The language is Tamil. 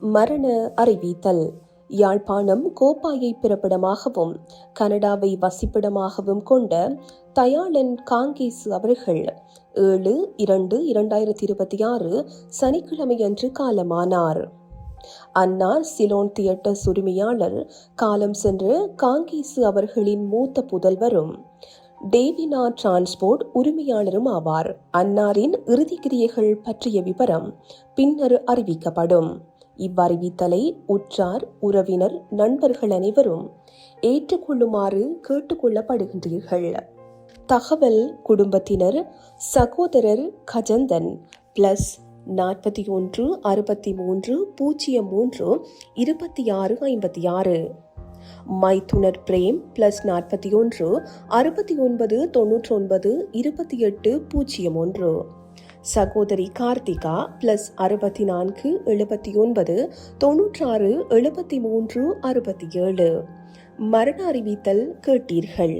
மரண அறிவித்தல். யாழ்ப்பாணம் கோப்பாயை பிறப்பிடமாகவும் கனடாவை வசிப்பிடமாகவும் கொண்ட தயாளன் காங்கேசு அவர்கள் 7/2/2026 சனிக்கிழமையன்று காலமானார். அண்ணா சிலோன் தியேட்டர்ஸ் உரிமையாளர் காலம் சென்ற காங்கேசு அவர்களின் மூத்த புதல்வரும் டேவினா டிரான்ஸ்போர்ட் உரிமையாளரும் ஆவார். அன்னாரின் இறுதிக்கிரியைகள் பற்றிய விவரம் பின்னர் அறிவிக்கப்படும். இவ்வறிவித்தலை உற்றார், உறவினர், நண்பர்கள் அனைவரும் ஏற்றுக்கொள்ளுமாறு கேட்டுக்கொள்ளப்படுகின்றீர்கள். தகவல் குடும்பத்தினர் சகோதரர் கஜந்தன் +41 63 03 26 56, மைத்துனர் பிரேம் +41 69 99 28 01, சகோதரி கார்த்திகா +64 79 96 73 67. மரண அறிவித்தல் கேட்டீர்கள்.